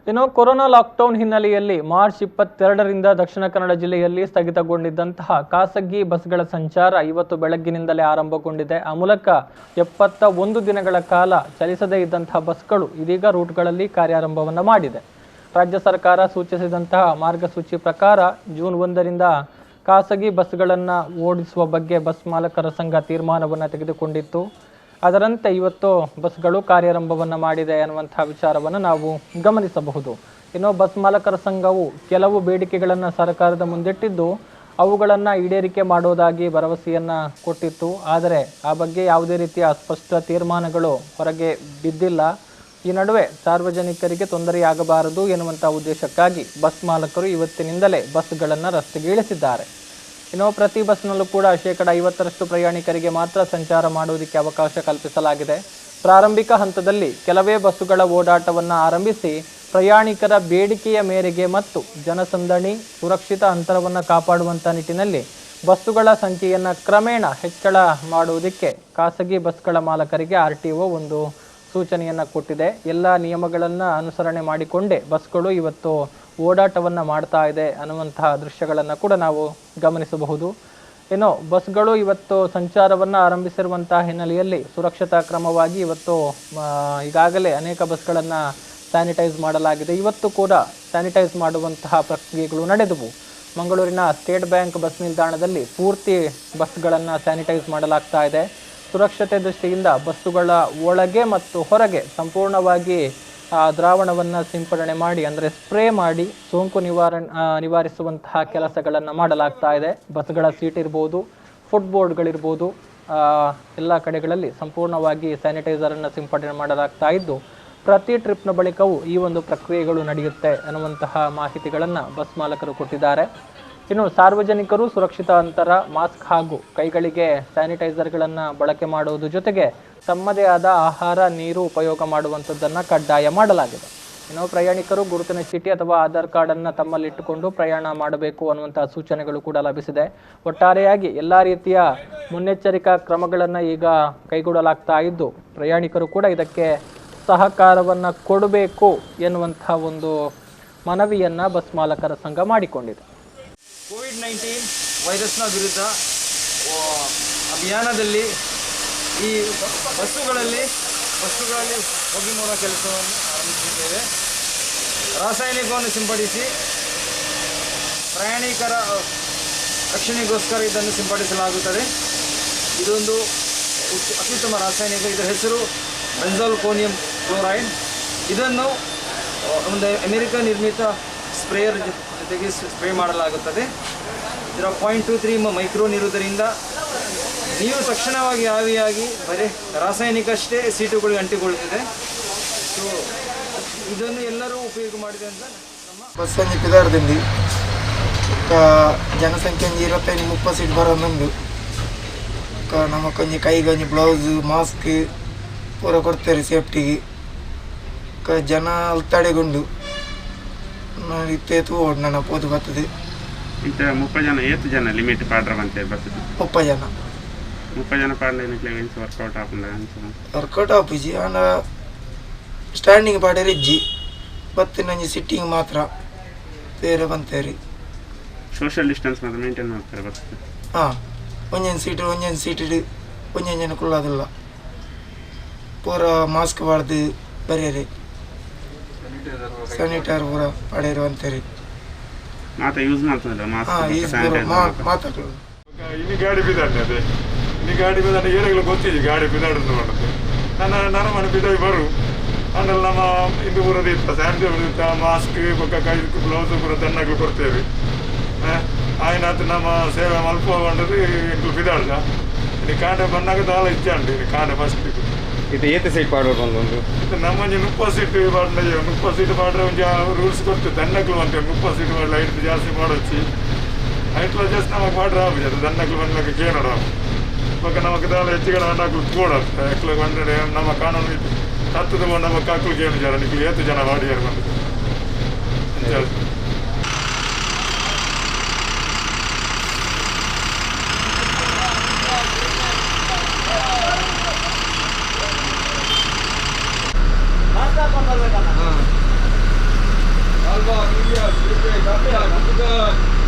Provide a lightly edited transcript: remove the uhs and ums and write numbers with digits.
ಇನ್ನು corona lockdown ಹಿನ್ನೆಲೆಯಲ್ಲಿ March 22ರಿಂದ Dakshina Kannada ಜಿಲ್ಲೆಯಲ್ಲಿ ಸ್ಥಗಿತಗೊಂಡಿದ್ದಂತಹ ಖಾಸಗಿ ಬಸ್ಗಳ ಸಂಚಾರ ಇವತ್ತು ಬೆಳಗ್ಗಿನಿಂದಲೇ ಆರಂಭಗೊಂಡಿದೆ. ಆ ಮೂಲಕ 71 ದಿನಗಳ ಕಾಲ ಚಲಿಸದೇ ಇದ್ದಂತಹ ಬಸ್ಗಳು ಇದೀಗ ರೂಟ್ಗಳಲ್ಲಿ ಕಾರ್ಯಾರಂಭವನ್ನು ಮಾಡಿದೆ. ರಾಜ್ಯ ಸರ್ಕಾರ ಸೂಚಿಸಿದಂತಹ ಮಾರ್ಗಸೂಚಿ ಪ್ರಕಾರ ಜೂನ್ 1ರಿಂದ ಖಾಸಗಿ ಬಸ್ಗಳನ್ನು ಓಡಿಸುವ ಬಗ್ಗೆ ಬಸ್ ಮಾಲಕರ ಸಂಘ ತೀರ್ಮಾನವನ್ನು ತೆಗೆದುಕೊಂಡಿತ್ತು. ಅದರಂತೆ ಇವತ್ತು ಬಸ್ಗಳು ಕಾರ್ಯಾರಂಭವನ್ನು ಮಾಡಿದೆ ಅನ್ನುವಂತಹ ವಿಚಾರವನ್ನು ನಾವು ಗಮನಿಸಬಹುದು. ಇನ್ನು ಬಸ್ ಮಾಲಕರ ಸಂಘವು ಕೆಲವು ಬೇಡಿಕೆಗಳನ್ನು ಸರ್ಕಾರದ ಮುಂದಿಟ್ಟಿದ್ದು ಅವುಗಳನ್ನು ಈಡೇರಿಕೆ ಮಾಡೋದಾಗಿ ಭರವಸೆಯನ್ನು ಕೊಟ್ಟಿತ್ತು. ಆದರೆ ಆ ಬಗ್ಗೆ ಯಾವುದೇ ರೀತಿಯ ಸ್ಪಷ್ಟ ತೀರ್ಮಾನಗಳು ಹೊರಗೆ ಬಿದ್ದಿಲ್ಲ. ಈ ನಡುವೆ ಸಾರ್ವಜನಿಕರಿಗೆ ತೊಂದರೆಯಾಗಬಾರದು ಎನ್ನುವಂಥ ಉದ್ದೇಶಕ್ಕಾಗಿ ಬಸ್ ಮಾಲಕರು ಇವತ್ತಿನಿಂದಲೇ ಬಸ್ಗಳನ್ನು ರಸ್ತೆಗೆ ಇಳಿಸಿದ್ದಾರೆ. ಇನ್ನು ಪ್ರತಿ ಬಸ್ನಲ್ಲೂ ಕೂಡ 50% ಪ್ರಯಾಣಿಕರಿಗೆ ಮಾತ್ರ ಸಂಚಾರ ಮಾಡುವುದಕ್ಕೆ ಅವಕಾಶ ಕಲ್ಪಿಸಲಾಗಿದೆ. ಪ್ರಾರಂಭಿಕ ಹಂತದಲ್ಲಿ ಕೆಲವೇ ಬಸ್ಸುಗಳ ಓಡಾಟವನ್ನು ಆರಂಭಿಸಿ ಪ್ರಯಾಣಿಕರ ಬೇಡಿಕೆಯ ಮೇರೆಗೆ ಮತ್ತು ಜನಸಂದಣಿ ಸುರಕ್ಷಿತ ಅಂತರವನ್ನು ಕಾಪಾಡುವಂಥ ನಿಟ್ಟಿನಲ್ಲಿ ಬಸ್ಸುಗಳ ಸಂಖ್ಯೆಯನ್ನು ಕ್ರಮೇಣ ಹೆಚ್ಚಳ ಮಾಡುವುದಕ್ಕೆ ಖಾಸಗಿ ಬಸ್ಗಳ ಮಾಲಕರಿಗೆ RTO ಒಂದು ಸೂಚನೆಯನ್ನು ಕೊಟ್ಟಿದೆ. ಎಲ್ಲ ನಿಯಮಗಳನ್ನು ಅನುಸರಣೆ ಮಾಡಿಕೊಂಡೇ ಬಸ್ಗಳು ಇವತ್ತು ಓಡಾಟವನ್ನು ಮಾಡ್ತಾ ಇದೆ ಅನ್ನುವಂತಹ ದೃಶ್ಯಗಳನ್ನು ಕೂಡ ನಾವು ಗಮನಿಸಬಹುದು. ಇನ್ನು ಬಸ್ಗಳು ಇವತ್ತು ಸಂಚಾರವನ್ನು ಆರಂಭಿಸಿರುವಂತಹ ಹಿನ್ನೆಲೆಯಲ್ಲಿ ಸುರಕ್ಷತಾ ಕ್ರಮವಾಗಿ ಇವತ್ತು ಈಗಾಗಲೇ ಅನೇಕ ಬಸ್ಗಳನ್ನು ಸ್ಯಾನಿಟೈಸ್ ಮಾಡಲಾಗಿದೆ. ಇವತ್ತು ಕೂಡ ಸ್ಯಾನಿಟೈಸ್ ಮಾಡುವಂತಹ ಪ್ರಕ್ರಿಯೆಗಳು ನಡೆದವು. ಮಂಗಳೂರಿನ ಸ್ಟೇಟ್ ಬ್ಯಾಂಕ್ ಬಸ್ ನಿಲ್ದಾಣದಲ್ಲಿ ಪೂರ್ತಿ ಬಸ್ಗಳನ್ನು ಸ್ಯಾನಿಟೈಸ್ ಮಾಡಲಾಗ್ತಾ ಇದೆ. ಸುರಕ್ಷತೆ ದೃಷ್ಟಿಯಿಂದ ಬಸ್ಸುಗಳ ಒಳಗೆ ಮತ್ತು ಹೊರಗೆ ಸಂಪೂರ್ಣವಾಗಿ ದ್ರಾವಣವನ್ನು ಸಿಂಪಡಣೆ ಮಾಡಿ ಅಂದರೆ ಸ್ಪ್ರೇ ಮಾಡಿ ಸೋಂಕು ನಿವಾರಿಸುವಂತಹ ಕೆಲಸಗಳನ್ನು ಮಾಡಲಾಗ್ತಾ ಇದೆ. ಬಸ್ಗಳ ಸೀಟ್ ಇರ್ಬೋದು, ಫುಟ್ ಬೋರ್ಡ್ಗಳಿರ್ಬೋದು, ಎಲ್ಲ ಕಡೆಗಳಲ್ಲಿ ಸಂಪೂರ್ಣವಾಗಿ ಸ್ಯಾನಿಟೈಸರನ್ನು ಸಿಂಪಡಣೆ ಮಾಡಲಾಗ್ತಾ ಇದ್ದು ಪ್ರತಿ ಟ್ರಿಪ್ನ ಬಳಿಕವೂ ಈ ಒಂದು ಪ್ರಕ್ರಿಯೆಗಳು ನಡೆಯುತ್ತೆ ಅನ್ನುವಂತಹ ಮಾಹಿತಿಗಳನ್ನು ಬಸ್ ಮಾಲಕರು ಕೊಟ್ಟಿದ್ದಾರೆ. ಇನ್ನು ಸಾರ್ವಜನಿಕರು ಸುರಕ್ಷಿತ ಅಂತರ, ಮಾಸ್ಕ್ ಹಾಗೂ ಕೈಗಳಿಗೆ ಸ್ಯಾನಿಟೈಸರ್ಗಳನ್ನು ಬಳಕೆ ಮಾಡುವುದರ ಜೊತೆಗೆ ತಮ್ಮದೇ ಆದ ಆಹಾರ ನೀರು ಉಪಯೋಗ ಮಾಡುವಂಥದ್ದನ್ನು ಕಡ್ಡಾಯ ಮಾಡಲಾಗಿದೆ. ಇನ್ನು ಪ್ರಯಾಣಿಕರು ಗುರುತಿನ ಚೀಟಿ ಅಥವಾ ಆಧಾರ್ ಕಾರ್ಡನ್ನು ತಮ್ಮಲ್ಲಿಟ್ಟುಕೊಂಡು ಪ್ರಯಾಣ ಮಾಡಬೇಕು ಅನ್ನುವಂಥ ಸೂಚನೆಗಳು ಕೂಡ ಲಭಿಸಿದೆ. ಒಟ್ಟಾರೆಯಾಗಿ ಎಲ್ಲ ರೀತಿಯ ಮುನ್ನೆಚ್ಚರಿಕಾ ಕ್ರಮಗಳನ್ನು ಈಗ ಕೈಗೊಳ್ಳಲಾಗ್ತಾ ಇದ್ದು ಪ್ರಯಾಣಿಕರು ಕೂಡ ಇದಕ್ಕೆ ಸಹಕಾರವನ್ನು ಕೊಡಬೇಕು ಎನ್ನುವಂಥ ಒಂದು ಮನವಿಯನ್ನು ಬಸ್ ಮಾಲಕರ ಸಂಘ ಮಾಡಿಕೊಂಡಿದೆ. ಕೋವಿಡ್-19 ವೈರಸ್ನ ವಿರುದ್ಧ ಅಭಿಯಾನದಲ್ಲಿ ಈ ಬಸ್ಸುಗಳಲ್ಲಿ ಹೊಗೆ ಮೂಲ ಕೆಲಸವನ್ನು ಆರಂಭಿಸಿದ್ದೇವೆ. ರಾಸಾಯನಿಕವನ್ನು ಸಿಂಪಡಿಸಿ ಪ್ರಯಾಣಿಕರ ರಕ್ಷಣೆಗೋಸ್ಕರ ಇದನ್ನು ಸಿಂಪಡಿಸಲಾಗುತ್ತದೆ. ಇದೊಂದು ಅತ್ಯುತ್ತಮ ರಾಸಾಯನಿಕ. ಇದರ ಹೆಸರು ಬೆಂಜೋಲ್ಕೋನಿಯಂ ಕ್ಲೋರೈಡ್. ಇದನ್ನು ಒಂದು ಅಮೆರಿಕ ನಿರ್ಮಿತ ಸ್ಪ್ರೇಯರ್ ಜೊತೆಗೆ ಸ್ಪ್ರೇ ಮಾಡಲಾಗುತ್ತದೆ. ಇದರ 0.23 ಮೈಕ್ರೋನ್ ಇರುವುದರಿಂದ ನೀರು ತಕ್ಷಣವಾಗಿ ಆವಿಯಾಗಿ ಬರೀ ರಾಸಾಯನಿಕ ಅಷ್ಟೇ ಸೀಟುಗಳಿಗೆ ಅಂಟಿಕೊಳ್ಳುತ್ತದೆ. ಸೊ ಇದನ್ನು ಎಲ್ಲರೂ ಉಪಯೋಗ ಮಾಡಿದೆ ಅಂತ ನಮ್ಮ ಬಸ್ ಅಂಜಿ ಪಿದಾರದಲ್ಲಿ ಜನಸಂಖ್ಯೆ 25-30 ಸೀಟ್ ಬರೋದೊಂದು ನಮಕೊಂಜಿ ಕೈಗೊಂಜಿ ಬ್ಲೌಸ್ ಮಾಸ್ಕ್ ಪೂರ ಕೊಡ್ತಾರೆ ಸೇಫ್ಟಿಗೆ. ಜನ ಅಲ್ತಾಡೆಗೊಂಡು ಇತ್ತೇತು ಓಡ್ ನನ್ನ ಪೋದು ಬರ್ತದೆ. ಇಂಥ 30 ಜನ 8 ಜನ ಲಿಮಿಟ್ ಪಾಡ್ರಂತೆ ಬಸ್ 30 ಜನ 30 ಜನ ಪಾಡ್ಲ ವರ್ಕೌಟ್ ಆಪುಜಿ ಆಂಡ ಸ್ಟ್ಯಾಂಡಿಂಗ್ ಪಾಡ್ಯಾರ ಇಜ್ಜಿ ಬತ್ತಿನಂಜಿ ಸಿಟ್ಟಿಂಗ್ ಮಾತ್ರ ಬೇರೆ ಬಂತೇರಿ. ಸೋಷಿಯಲ್ ಡಿಸ್ಟೆನ್ಸ್ ಮಾತ್ರ ಮೇಂಟೈನ್ ಮಾಡ್ತಾರೆ ಬಸ್. ಹಾಂ, ಒಂಜೊಂದು ಸೀಟ್ ಒಂಜೊಂದು ಜನ ಕುಳ್ಳೋದಿಲ್ಲ. ಪೂರ ಮಾಸ್ಕ್ ಬಾಡ್ದು ಬರೆಯರಿ, ಸ್ಯಾನಿಟೈಸರ್ ಪೂರ ಪಡೆಯರು ಅಂತೇರಿ. ಯೂಸ್ ಮಾಡ್ತದೆ ಮಾತಾಡೋದು. ಇನ್ನು ಗಾಡಿ ಬಿದ್ದಾಡ್ತದೆ. ಇನ್ನು ಗಾಡಿ ಬಿದ್ದಾಡ ಏನಾಗಲೂ ಗೊತ್ತಿದೆ ಗಾಡಿ ಬಿದ್ದಾಡೋದು ಮಾಡೋದು. ನನ್ನ ಮನೆ ಬಿದ್ದಾಗಿ ಬರು ಅಂದ್ರಲ್ಲಿ ನಮ್ಮ ಇದು ಬರೋದು ಇತ್ತು, ಸ್ಯಾನಿಟೈಸರ್ ಇತ್ತು, ಮಾಸ್ಕ್ ಬೊಕ್ಕ ಕೈ ಬ್ಲೌಸ್ ಪೂರ ತನ್ನಾಗಲು ಕೊಡ್ತೇವೆ. ಆಯ್ನಾತು ನಮ್ಮ ಸೇವೆ ಮಲ್ಪಗೊಂಡದು ಇಂಕ್ಲು ಬಿದ್ದಾಡ್ದ. ಇನ್ನು ಕಾಂಡೆ ಬಂದಾಗ ದಾಳ ಇಚ್ಚಾಂಡು ಕಾಂಡೆ ಫಸ್ಟ್ ಇದು ಏತ ಸೀಟ್ ಪಾಡೋದು ಒಂದೊಂದು ನಮ್ಮಂಜಿ 30 ಸೀಟ್ ಪಾಡ್ಲ 30 ಸೀಟ್ ಪಾಡ್ರೆ ಒಂಜಿ ರೂಲ್ಸ್ ಕೊಡ್ತು ದನ್ನಕ್ಲು ಅಂತ 30 ಸೀಟ್ ಪಾಡ್ಲ ಐಟ್ ಜಾಸ್ತಿ ಮಾಡೋಚ್ಚಿ ಐಟ್ಲ ಜಾಸ್ತಿ ನಮಗೆ ಪಾಡ್ರೆ ಆಗುದು ದನ್ನಕ್ಲು ಬಂದಾಗ ಕೇನೋಡ ಬೊಕ್ಕ ನಮಗೆ ದಾಳ ಹೆಚ್ಚಿಗೆ ಹಣ್ಣಾಕ್ಲು ಕೂಡಾಗ್ತದೆ. ಎಕ್ಲು ಬಂದ್ರೆ ನಮ್ಮ ಕಾನೂನು ಹತ್ತದ ಬಂದು ನಮ್ಮ ಕಾಕ್ಲು ಕೇನು ಜನ ನಿಕ್ಲು ಏತು ಜನ ಬಾಡಿಯಾರು ಬಂದು Good.